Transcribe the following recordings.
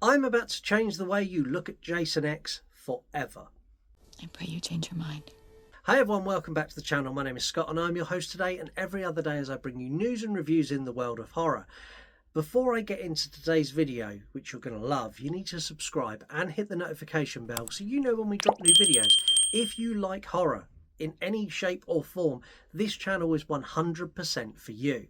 I'm about to change the way you look at Jason X forever. I pray you change your mind. Hi everyone, welcome back to the channel. My name is Scott and I'm your host today, and every other day as I bring you news and reviews in the world of horror. Before I get into today's video, which you're going to love, you need to subscribe and hit the notification bell so you know when we drop new videos. If you like horror in any shape or form, this channel is 100% for you.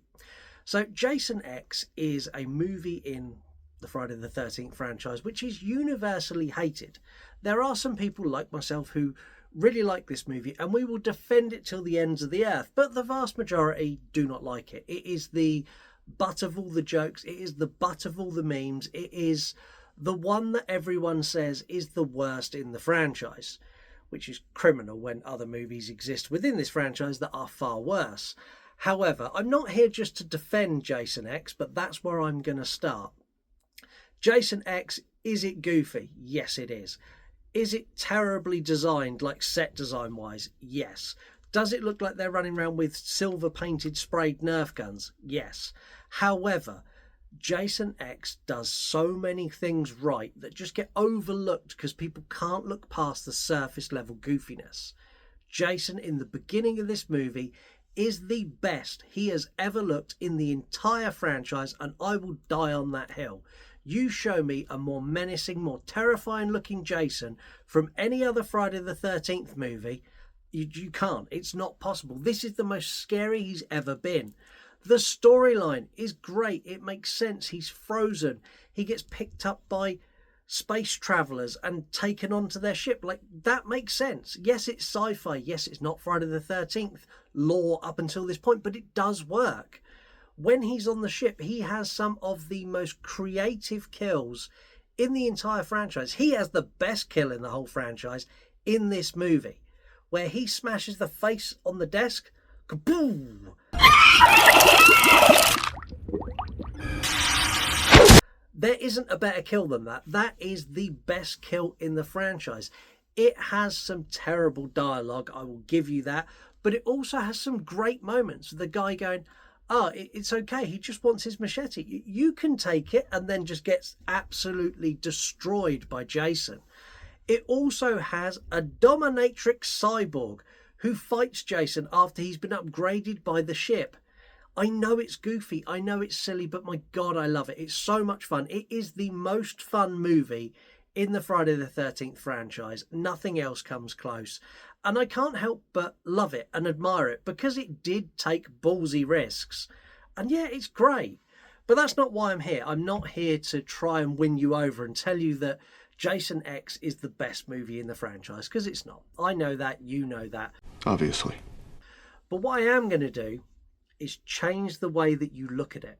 So Jason X is a movie in the Friday the 13th franchise which is universally hated. There are some people like myself who really like this movie and we will defend it till the ends of the earth, but the vast majority do not like it. It is the butt of all the jokes, it is the butt of all the memes, it is the one that everyone says is the worst in the franchise, which is criminal when other movies exist within this franchise that are far worse. However, I'm not here just to defend Jason X, but that's where I'm going to start. Jason X, is it goofy? Yes, it is. Is it terribly designed, like set design wise? Yes. Does it look like they're running around with silver painted sprayed Nerf guns? Yes. However, Jason X does so many things right that just get overlooked because people can't look past the surface level goofiness. Jason, in the beginning of this movie, is the best he has ever looked in the entire franchise, and I will die on that hill. You show me a more menacing, more terrifying looking Jason from any other Friday the 13th movie, you can't. It's not possible. This is the most scary he's ever been. The storyline is great. It makes sense. He's frozen. He gets picked up by space travelers and taken onto their ship. Like, that makes sense. Yes, it's sci-fi. Yes, it's not Friday the 13th lore up until this point, but it does work. When he's on the ship, he has some of the most creative kills in the entire franchise. He has the best kill in the whole franchise in this movie, where he smashes the face on the desk. Kaboom! There isn't a better kill than that. That is the best kill in the franchise. It has some terrible dialogue, I will give you that, but it also has some great moments. The guy going, oh, it's okay, he just wants his machete. You can take it, and then just gets absolutely destroyed by Jason. It also has a dominatrix cyborg who fights Jason after he's been upgraded by the ship. I know it's goofy, I know it's silly, but my God, I love it. It's so much fun. It is the most fun movie in the Friday the 13th franchise. Nothing else comes close. And I can't help but love it and admire it because it did take ballsy risks. And yeah, it's great. But that's not why I'm here. I'm not here to try and win you over and tell you that Jason X is the best movie in the franchise, because it's not. I know that, you know that. Obviously. But what I am going to do is change the way that you look at it.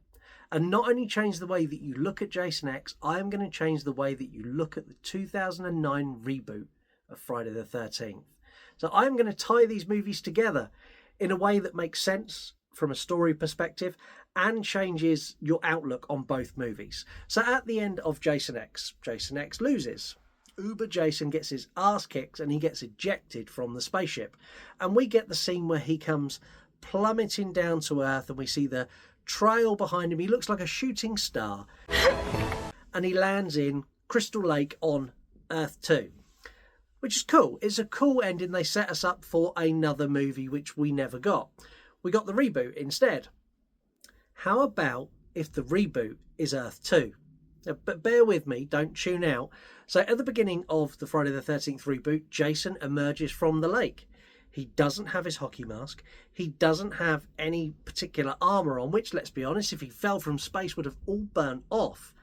And not only change the way that you look at Jason X, I am going to change the way that you look at the 2009 reboot of Friday the 13th. So I'm going to tie these movies together in a way that makes sense from a story perspective and changes your outlook on both movies. So at the end of Jason X loses. Uber Jason gets his ass kicked and he gets ejected from the spaceship. And we get the scene where he comes plummeting down to Earth and we see the trail behind him. He looks like a shooting star. And he lands in Crystal Lake on Earth 2. Which is cool. It's a cool ending. They set us up for another movie which we never got. We got the reboot instead. How about if the reboot is Earth 2? But bear with me, don't tune out. So at the beginning of the Friday the 13th reboot, Jason emerges from the lake. He doesn't have his hockey mask. He doesn't have any particular armour on, which, let's be honest, if he fell from space would have all burnt off.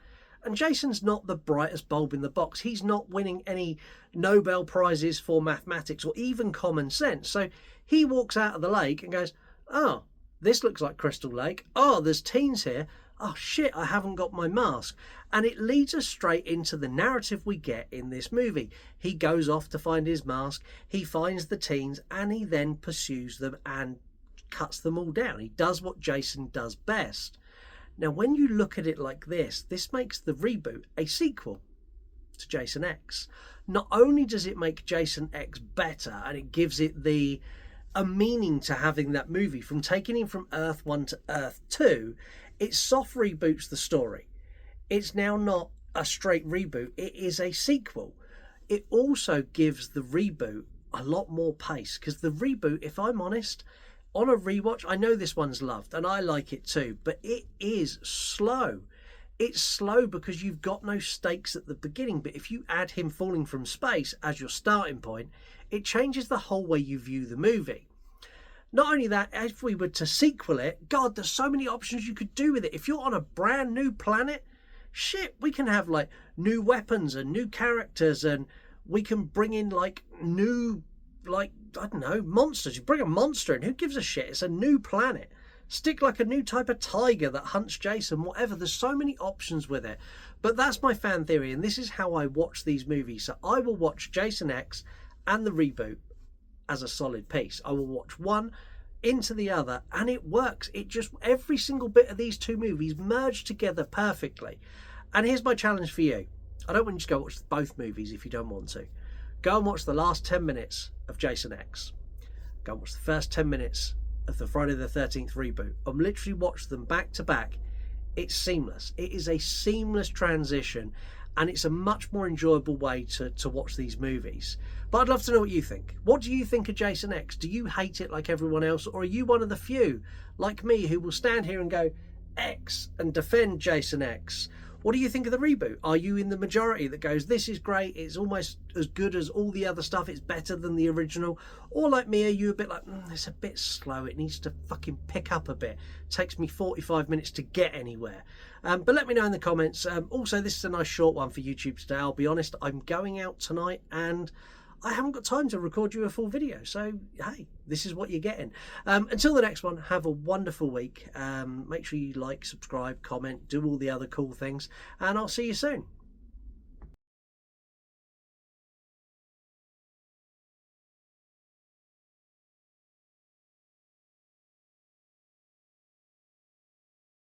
And Jason's not the brightest bulb in the box. He's not winning any Nobel Prizes for mathematics or even common sense. So he walks out of the lake and goes, oh, this looks like Crystal Lake. Oh, there's teens here. Oh shit, I haven't got my mask. And it leads us straight into the narrative we get in this movie. He goes off to find his mask. He finds the teens and he then pursues them and cuts them all down. He does what Jason does best. Now, when you look at it like this makes the reboot a sequel to Jason X. Not only does it make Jason X better and it gives it a meaning to having that movie, from taking him from Earth 1 to Earth 2, it soft reboots the story. It's now not a straight reboot, it is a sequel. It also gives the reboot a lot more pace, because the reboot, if I'm honest, on a rewatch, I know this one's loved and I like it too, but it is slow. It's slow because you've got no stakes at the beginning, but if you add him falling from space as your starting point, it changes the whole way you view the movie. Not only that, if we were to sequel it, God, there's so many options you could do with it. If you're on a brand new planet, shit, we can have like new weapons and new characters, and we can bring in like new, like, I don't know, monsters. You bring a monster in, who gives a shit? It's a new planet. Stick like a new type of tiger that hunts Jason, whatever. There's so many options with it. But that's my fan theory, and this is how I watch these movies. So I will watch Jason X and the reboot as a solid piece. I will watch one into the other, and it works. It just, every single bit of these two movies merge together perfectly. And here's my challenge for you. I don't want you to go watch both movies if you don't want to. Go and watch the last 10 minutes of Jason X. Go and watch the first 10 minutes of the Friday the 13th reboot. And literally watch them back to back. It's seamless. It is a seamless transition, and it's a much more enjoyable way to watch these movies. But I'd love to know what you think. What do you think of Jason X? Do you hate it like everyone else, or are you one of the few, like me, who will stand here and go X and defend Jason X? What do you think of the reboot? Are you in the majority that goes, this is great, it's almost as good as all the other stuff, it's better than the original? Or like me, are you a bit like, it's a bit slow, it needs to fucking pick up a bit. It takes me 45 minutes to get anywhere. But let me know in the comments. Also, this is a nice short one for YouTube today. I'll be honest, I'm going out tonight and I haven't got time to record you a full video. So, hey, this is what you're getting. Until the next one, have a wonderful week. Make sure you like, subscribe, comment, do all the other cool things. And I'll see you soon.